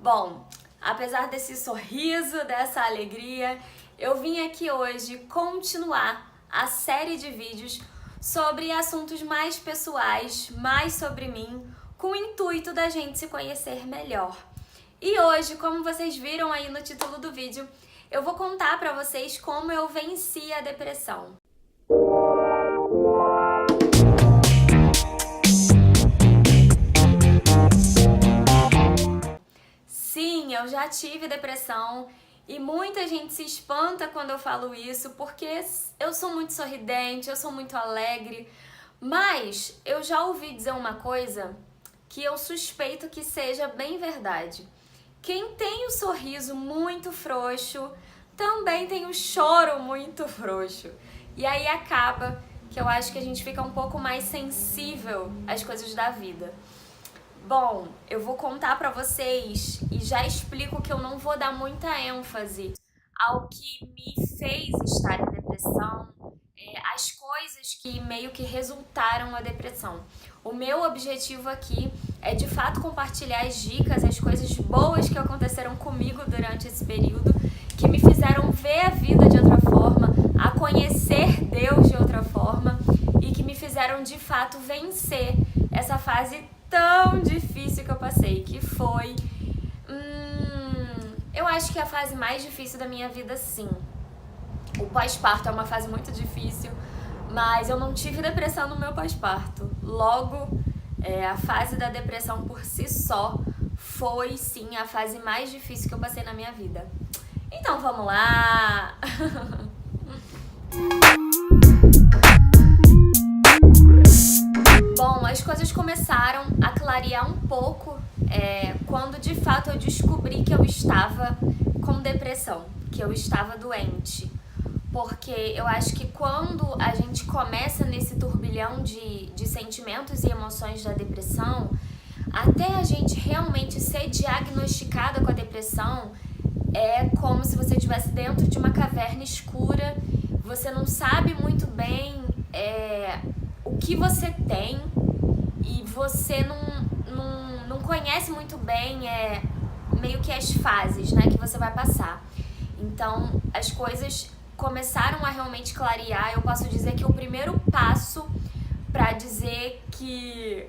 Bom, apesar desse sorriso, dessa alegria, eu vim aqui hoje continuar a série de vídeos sobre assuntos mais pessoais, mais sobre mim, com o intuito da gente se conhecer melhor. E hoje, como vocês viram aí no título do vídeo, eu vou contar pra vocês como eu venci a depressão. Sim, eu já tive depressão e muita gente se espanta quando eu falo isso porque eu sou muito sorridente, eu sou muito alegre, mas eu já ouvi dizer uma coisa que eu suspeito que seja bem verdade. Quem tem o sorriso muito frouxo também tem o choro muito frouxo. E aí acaba que eu acho que a gente fica um pouco mais sensível às coisas da vida. Bom, eu vou contar pra vocês e já explico que eu não vou dar muita ênfase ao que me fez estar em depressão, as coisas que meio que resultaram a depressão. O meu objetivo aqui é de fato compartilhar as dicas, as coisas boas que aconteceram comigo durante esse período, que me fizeram ver a vida de outra forma, a conhecer Deus de outra forma e que me fizeram de fato vencer essa fase tão difícil que eu passei, que foi, eu acho que é a fase mais difícil da minha vida, sim. O pós-parto é uma fase muito difícil, mas eu não tive depressão no meu pós-parto. Logo, a fase da depressão por si só foi, sim, a fase mais difícil que eu passei na minha vida. Então, vamos lá! Bom, as coisas começaram a clarear um pouco quando de fato eu descobri que eu estava com depressão, que eu estava doente. Porque eu acho que quando a gente começa nesse turbilhão de sentimentos e emoções da depressão, até a gente realmente ser diagnosticada com a depressão, é como se você estivesse dentro de uma caverna escura, você não sabe muito bem o que você tem e você não conhece muito bem meio que as fases, né, que você vai passar. Então, as coisas começaram a realmente clarear. Eu posso dizer que o primeiro passo para dizer que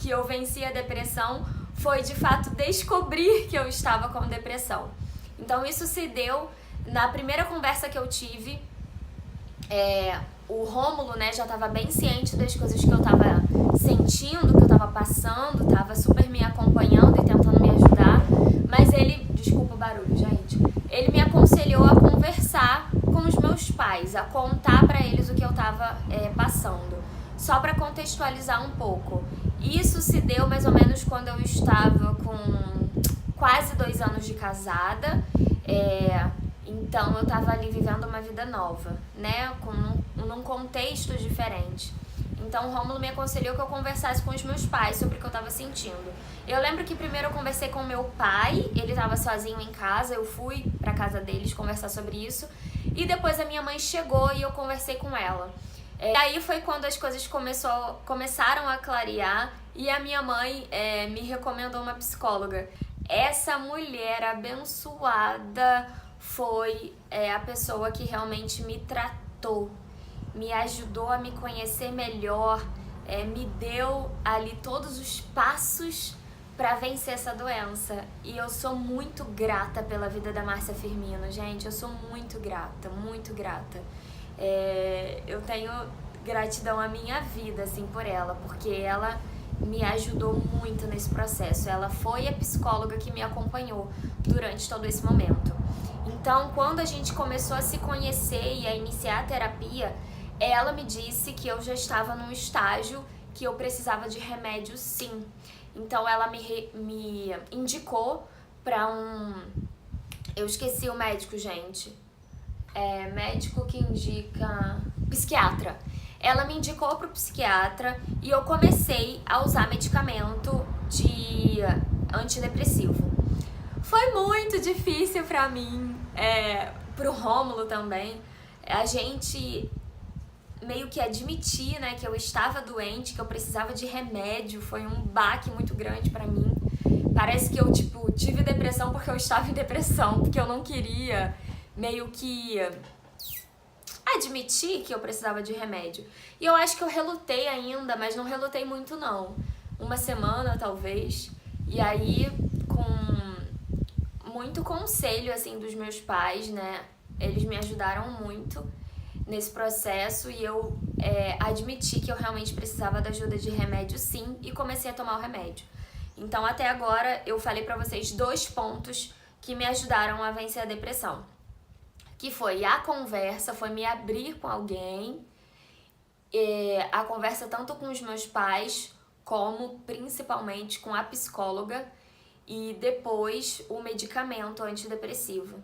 eu venci a depressão foi, de fato, descobrir que eu estava com depressão. Então, isso se deu na primeira conversa que eu tive. O Rômulo, né, já estava bem ciente das coisas que eu estava sentindo, que eu estava passando, estava super me acompanhando e tentando me ajudar, mas ele, desculpa o barulho, gente, ele me aconselhou a conversar com os meus pais, a contar para eles o que eu estava passando, só para contextualizar um pouco. Isso se deu mais ou menos quando eu estava com quase 2 anos de casada, então eu estava ali vivendo uma vida nova, né, num contexto diferente. Então o Rômulo me aconselhou que eu conversasse com os meus pais sobre o que eu estava sentindo. Eu lembro que primeiro eu conversei com meu pai, ele estava sozinho em casa, eu fui pra casa deles conversar sobre isso. E depois a minha mãe chegou e eu conversei com ela. E aí foi quando as coisas começaram a clarear e a minha mãe me recomendou uma psicóloga. Essa mulher abençoada foi a pessoa que realmente me tratou, me ajudou a me conhecer melhor, me deu ali todos os passos para vencer essa doença. E eu sou muito grata pela vida da Márcia Firmino, gente, eu sou muito grata, muito grata. Eu tenho gratidão à minha vida, assim, por ela, porque ela me ajudou muito nesse processo. Ela foi a psicóloga que me acompanhou durante todo esse momento. Então, quando a gente começou a se conhecer e a iniciar a terapia, ela me disse que eu já estava num estágio que eu precisava de remédio, sim. Então, ela me indicou para eu esqueci o médico, gente. Médico que indica... Psiquiatra. Ela me indicou pro psiquiatra e eu comecei a usar medicamento de antidepressivo. Foi muito difícil pra mim, pro Rômulo também. A gente meio que admitir, né, que eu estava doente, que eu precisava de remédio. Foi um baque muito grande pra mim. Parece que eu, tipo, tive depressão porque eu estava em depressão, porque eu não queria meio que admitir que eu precisava de remédio. E eu acho que eu relutei ainda, mas não relutei muito não. Uma semana, talvez. E aí, com muito conselho, assim, dos meus pais, né? Eles me ajudaram muito nesse processo e eu admiti que eu realmente precisava da ajuda de remédio, sim, e comecei a tomar o remédio. Então, até agora, eu falei pra vocês 2 pontos que me ajudaram a vencer a depressão. Que foi a conversa, foi me abrir com alguém, a conversa tanto com os meus pais, como principalmente com a psicóloga, e depois o medicamento antidepressivo.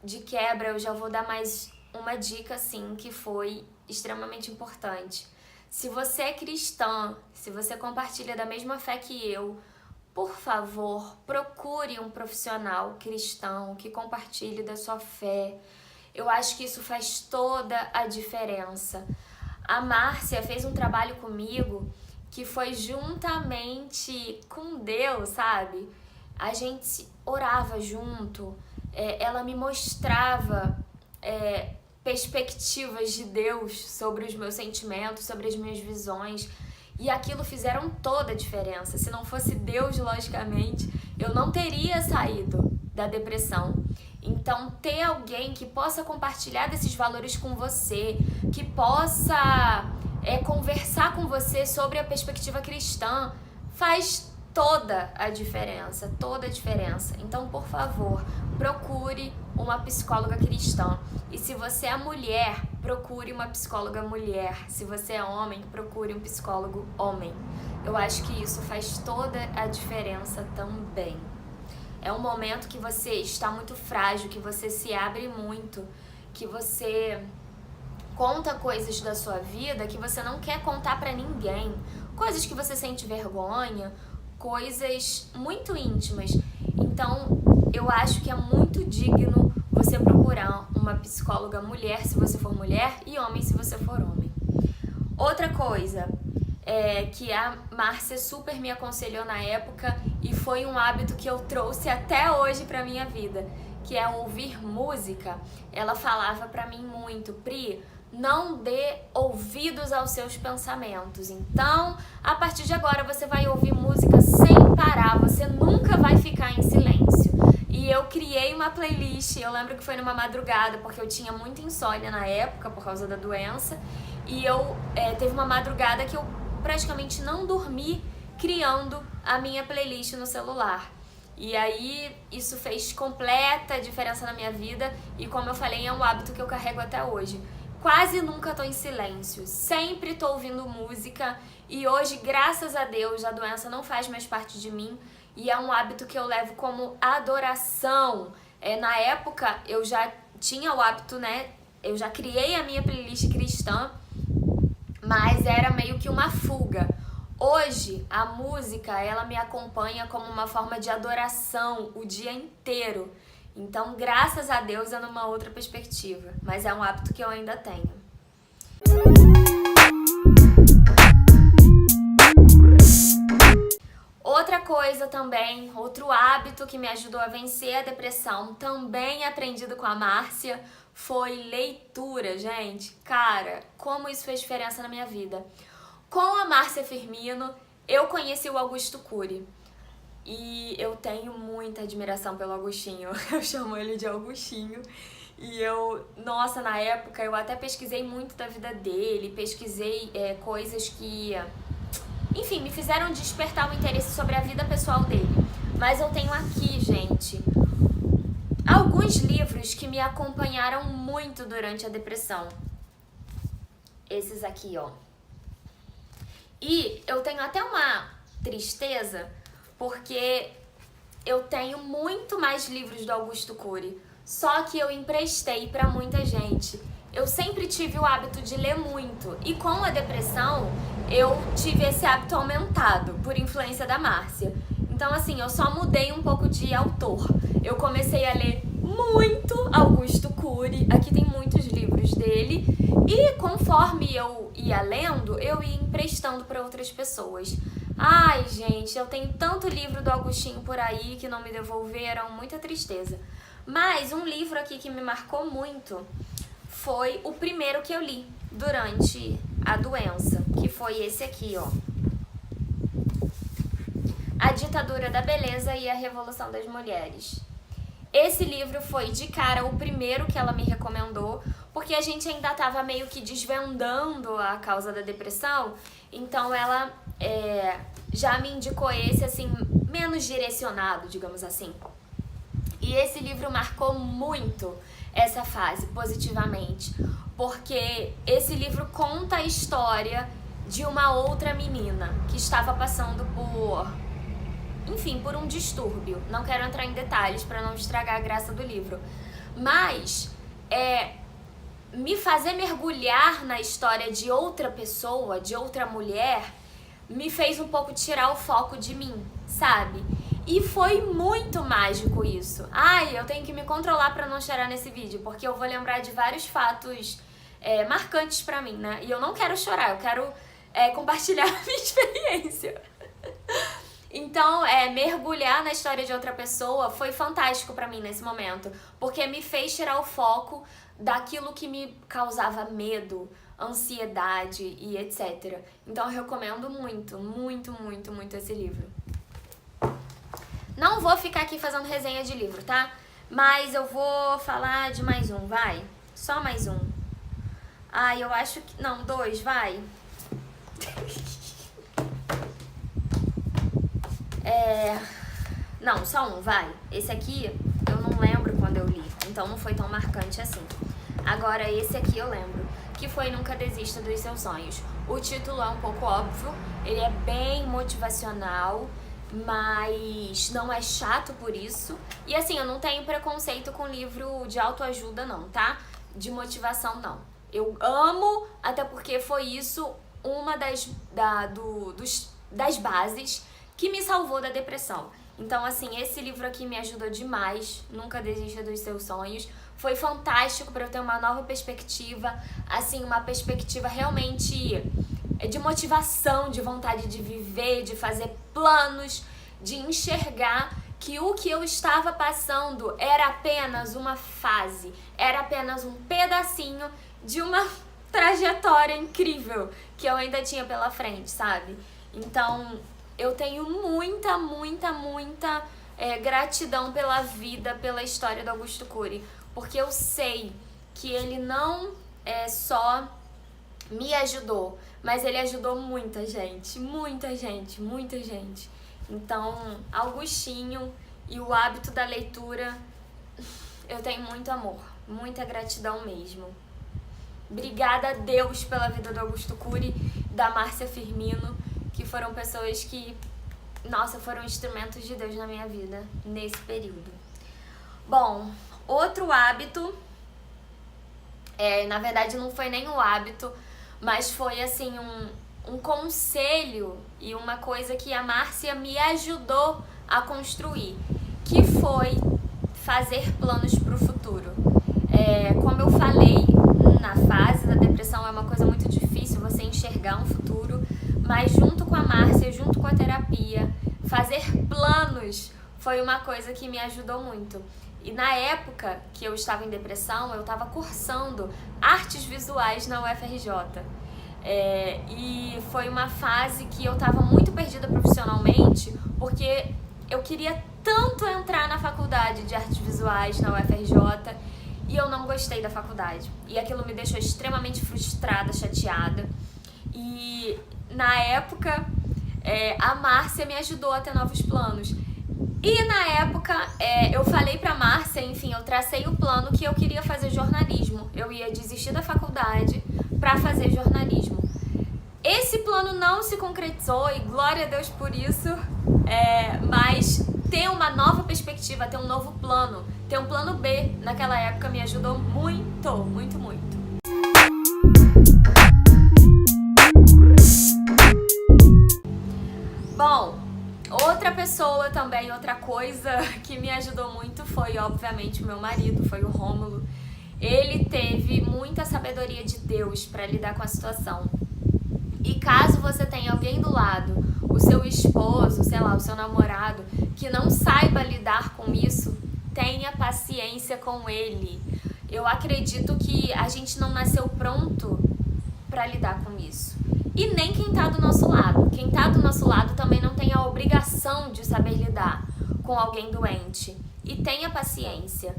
De quebra, eu já vou dar mais uma dica, assim, que foi extremamente importante. Se você é cristã, se você compartilha da mesma fé que eu, por favor, procure um profissional cristão que compartilhe da sua fé. Eu acho que isso faz toda a diferença. A Márcia fez um trabalho comigo que foi juntamente com Deus, sabe? A gente orava junto, ela me mostrava perspectivas de Deus sobre os meus sentimentos, sobre as minhas visões. E aquilo fizeram toda a diferença. Se não fosse Deus, logicamente, eu não teria saído da depressão. Então, ter alguém que possa compartilhar desses valores com você, que possa conversar com você sobre a perspectiva cristã, faz toda a diferença, toda a diferença. Então, por favor, procure uma psicóloga cristã. E se você é mulher, procure uma psicóloga mulher. Se você é homem, procure um psicólogo homem. Eu acho que isso faz toda a diferença também. É um momento que você está muito frágil, que você se abre muito, que você conta coisas da sua vida que você não quer contar pra ninguém. Coisas que você sente vergonha, coisas muito íntimas. Então, eu acho que é muito digno você procurar uma psicóloga mulher, se você for mulher, e homem, se você for homem. Outra coisa que a Márcia super me aconselhou na época e foi um hábito que eu trouxe até hoje pra minha vida, que é ouvir música. Ela falava pra mim muito: Pri, não dê ouvidos aos seus pensamentos. Então, a partir de agora, você vai ouvir música sem parar, você nunca vai ficar em silêncio. E eu criei uma playlist, eu lembro que foi numa madrugada, porque eu tinha muita insônia na época, por causa da doença, e eu teve uma madrugada que eu praticamente não dormi criando a minha playlist no celular. E aí, isso fez completa diferença na minha vida, e como eu falei, é um hábito que eu carrego até hoje. Quase nunca tô em silêncio, sempre tô ouvindo música, e hoje, graças a Deus, a doença não faz mais parte de mim e é um hábito que eu levo como adoração. Na época, eu já tinha o hábito, né? Eu já criei a minha playlist cristã, mas era meio que uma fuga. Hoje, a música, ela me acompanha como uma forma de adoração o dia inteiro. Então, graças a Deus, é numa outra perspectiva, mas é um hábito que eu ainda tenho. Outra coisa também, outro hábito que me ajudou a vencer a depressão, também aprendido com a Márcia, foi leitura, gente. Cara, como isso fez diferença na minha vida. Com a Márcia Firmino, eu conheci o Augusto Cury. E eu tenho muita admiração pelo Augustinho, eu chamo ele de Augustinho. E nossa, na época eu até pesquisei muito da vida dele, pesquisei coisas que, enfim, me fizeram despertar o interesse sobre a vida pessoal dele. Mas eu tenho aqui, gente, alguns livros que me acompanharam muito durante a depressão. Esses aqui, ó. E eu tenho até uma tristeza, porque eu tenho muito mais livros do Augusto Cury, só que eu emprestei pra muita gente. Eu sempre tive o hábito de ler muito, e com a depressão eu tive esse hábito aumentado, por influência da Márcia. Então assim, eu só mudei um pouco de autor. Eu comecei a ler muito Augusto Cury. Aqui tem muitos livros dele. E conforme eu ia lendo, eu ia emprestando para outras pessoas. Ai, gente, eu tenho tanto livro do Augustinho por aí que não me devolveram, muita tristeza. Mas um livro aqui que me marcou muito foi o primeiro que eu li durante a doença, que foi esse aqui, ó. A Ditadura da Beleza e a Revolução das Mulheres. Esse livro foi, de cara, o primeiro que ela me recomendou, porque a gente ainda estava meio que desvendando a causa da depressão, então ela já me indicou esse, assim, menos direcionado, digamos assim. E esse livro marcou muito essa fase, positivamente, porque esse livro conta a história de uma outra menina que estava passando por um distúrbio. Não quero entrar em detalhes para não estragar a graça do livro, mas me fazer mergulhar na história de outra pessoa, de outra mulher, me fez um pouco tirar o foco de mim, sabe? E foi muito mágico isso. Ai, eu tenho que me controlar pra não chorar nesse vídeo, porque eu vou lembrar de vários fatos marcantes pra mim, né? E eu não quero chorar, eu quero compartilhar a minha experiência. Então, mergulhar na história de outra pessoa foi fantástico pra mim nesse momento, porque me fez tirar o foco daquilo que me causava medo, ansiedade e etc. Então, eu recomendo muito, muito, muito, muito esse livro. Não vou ficar aqui fazendo resenha de livro, tá? Mas eu vou falar de mais um, vai? Só mais um. Eu acho que... Não, 2, vai. Não, só um, vai. Esse aqui eu não lembro quando eu li, então não foi tão marcante assim. Agora esse aqui eu lembro, que foi Nunca Desista dos Seus Sonhos. O título é um pouco óbvio, ele é bem motivacional, mas não é chato por isso. E assim, eu não tenho preconceito com livro de autoajuda não, tá? De motivação não. Eu amo, até porque foi isso uma das bases que me salvou da depressão. Então assim, esse livro aqui me ajudou demais, Nunca Desista dos Seus Sonhos. Foi fantástico para eu ter uma nova perspectiva, assim, uma perspectiva realmente de motivação, de vontade de viver, de fazer planos, de enxergar que o que eu estava passando era apenas uma fase, era apenas um pedacinho de uma trajetória incrível que eu ainda tinha pela frente, sabe? Então, eu tenho muita, muita, muita gratidão pela vida, pela história do Augusto Cury, porque eu sei que ele não só me ajudou, mas ele ajudou muita gente, muita gente, muita gente. Então, Augustinho e o hábito da leitura, eu tenho muito amor, muita gratidão mesmo. Obrigada a Deus pela vida do Augusto Cury, da Márcia Firmino, que foram pessoas que, nossa, foram instrumentos de Deus na minha vida nesse período. Bom, outro hábito, na verdade não foi nem o hábito, mas foi assim um conselho e uma coisa que a Márcia me ajudou a construir, que foi fazer planos para o futuro. Como eu falei, na fase da depressão é uma coisa muito difícil você enxergar um futuro, mas junto com a Márcia, junto com a terapia, fazer planos foi uma coisa que me ajudou muito. E na época que eu estava em depressão, eu estava cursando artes visuais na UFRJ. E foi uma fase que eu estava muito perdida profissionalmente, porque eu queria tanto entrar na faculdade de artes visuais na UFRJ e eu não gostei da faculdade. E aquilo me deixou extremamente frustrada, chateada. E na época, a Márcia me ajudou a ter novos planos. E na época, eu falei pra Márcia, enfim, eu tracei o plano que eu queria fazer jornalismo. Eu ia desistir da faculdade pra fazer jornalismo. Esse plano não se concretizou e glória a Deus por isso, mas ter uma nova perspectiva, ter um novo plano, ter um plano B naquela época me ajudou muito, muito, muito. Bom, outra pessoa também também outra coisa que me ajudou muito foi, obviamente, o meu marido, foi o Rômulo. Ele teve muita sabedoria de Deus para lidar com a situação. E caso você tenha alguém do lado, o seu esposo, sei lá, o seu namorado, que não saiba lidar com isso, tenha paciência com ele. Eu acredito que a gente não nasceu pronto para lidar com isso. E nem quem tá do nosso lado. Quem tá do nosso lado também não tem a obrigação de saber lidar com alguém doente. E tenha paciência.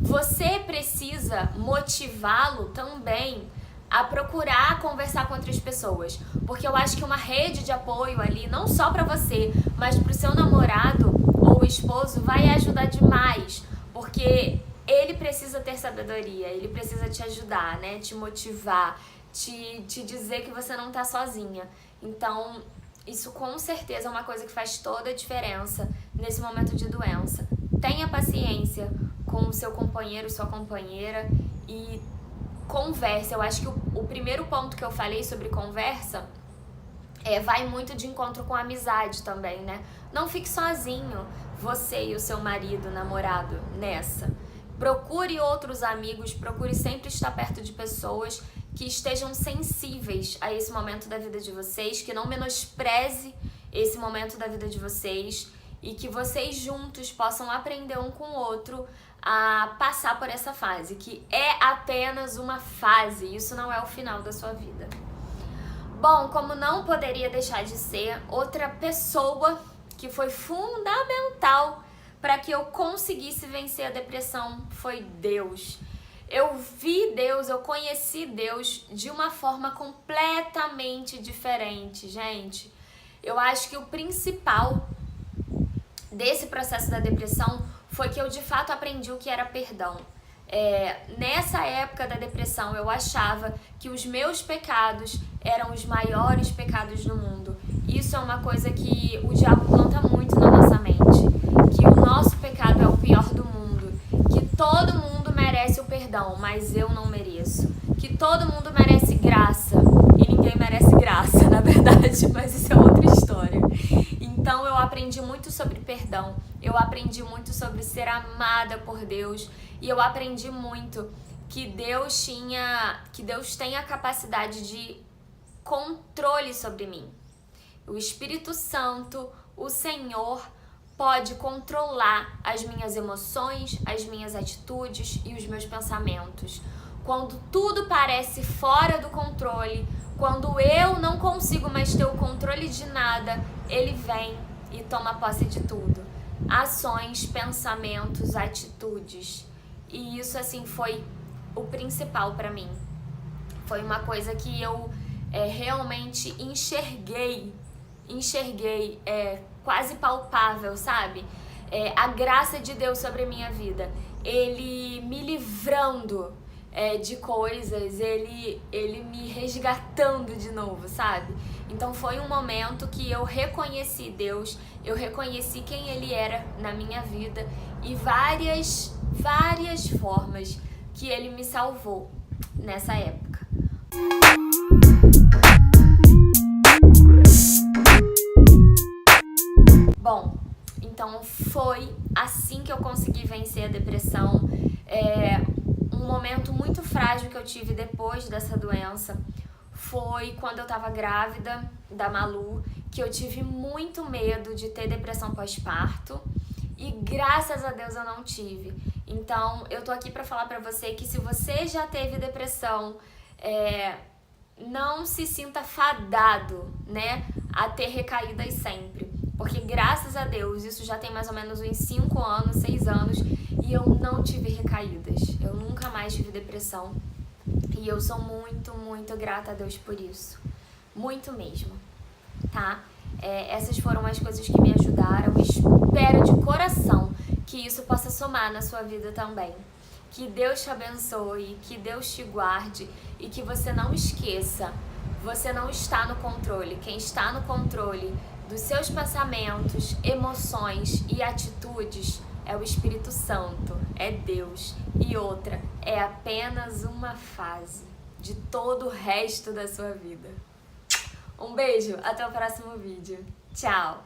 Você precisa motivá-lo também a procurar conversar com outras pessoas. Porque eu acho que uma rede de apoio ali, não só para você, mas pro seu namorado ou esposo, vai ajudar demais. Porque ele precisa ter sabedoria, ele precisa te ajudar, né? Te motivar, te dizer que você não tá sozinha. Então, isso com certeza é uma coisa que faz toda a diferença nesse momento de doença. Tenha paciência com o seu companheiro, sua companheira e converse. Eu acho que o primeiro ponto que eu falei sobre conversa vai muito de encontro com a amizade também, né? Não fique sozinho, você e o seu marido, namorado, nessa. Procure outros amigos, procure sempre estar perto de pessoas que estejam sensíveis a esse momento da vida de vocês, que não menospreze esse momento da vida de vocês e que vocês juntos possam aprender um com o outro a passar por essa fase, que é apenas uma fase, isso não é o final da sua vida. Bom, como não poderia deixar de ser, outra pessoa que foi fundamental para que eu conseguisse vencer a depressão foi Deus. Eu vi Deus, eu conheci Deus de uma forma completamente diferente, gente. Eu acho que o principal desse processo da depressão foi que eu de fato aprendi o que era perdão. Nessa época da depressão eu achava que os meus pecados eram os maiores pecados do mundo. Isso é uma coisa que o diabo planta muito na nossa mente, que o nosso pecado é o pior do mundo, que todo mundo merece o perdão, mas eu não mereço, que todo mundo merece graça e ninguém merece graça, na verdade, mas isso é outra história. Então eu aprendi muito sobre perdão, eu aprendi muito sobre ser amada por Deus e eu aprendi muito que Deus tem a capacidade de controle sobre mim. O Espírito Santo, o Senhor, pode controlar as minhas emoções, as minhas atitudes e os meus pensamentos. Quando tudo parece fora do controle, quando eu não consigo mais ter o controle de nada, Ele vem e toma posse de tudo. Ações, pensamentos, atitudes. E isso, assim, foi o principal para mim. Foi uma coisa que eu realmente enxerguei, quase palpável, sabe? A graça de Deus sobre a minha vida. Ele me livrando de coisas, ele me resgatando de novo, sabe? Então foi um momento que eu reconheci Deus, eu reconheci quem Ele era na minha vida e várias formas que Ele me salvou nessa época. Bom, então foi assim que eu consegui vencer a depressão. Um momento muito frágil que eu tive depois dessa doença foi quando eu tava grávida da Malu, que eu tive muito medo de ter depressão pós-parto e graças a Deus eu não tive. Então eu tô aqui pra falar pra você que se você já teve depressão, não se sinta fadado, né, a ter recaídas sempre. Porque graças a Deus, isso já tem mais ou menos uns 5 anos, 6 anos, e eu não tive recaídas. Eu nunca mais tive depressão. E eu sou muito, muito grata a Deus por isso. Muito mesmo, tá? Essas foram as coisas que me ajudaram. Espero de coração que isso possa somar na sua vida também. Que Deus te abençoe, que Deus te guarde e que você não esqueça, você não está no controle. Quem está no controle dos seus pensamentos, emoções e atitudes é o Espírito Santo, é Deus. E outra, é apenas uma fase de todo o resto da sua vida. Um beijo, até o próximo vídeo. Tchau!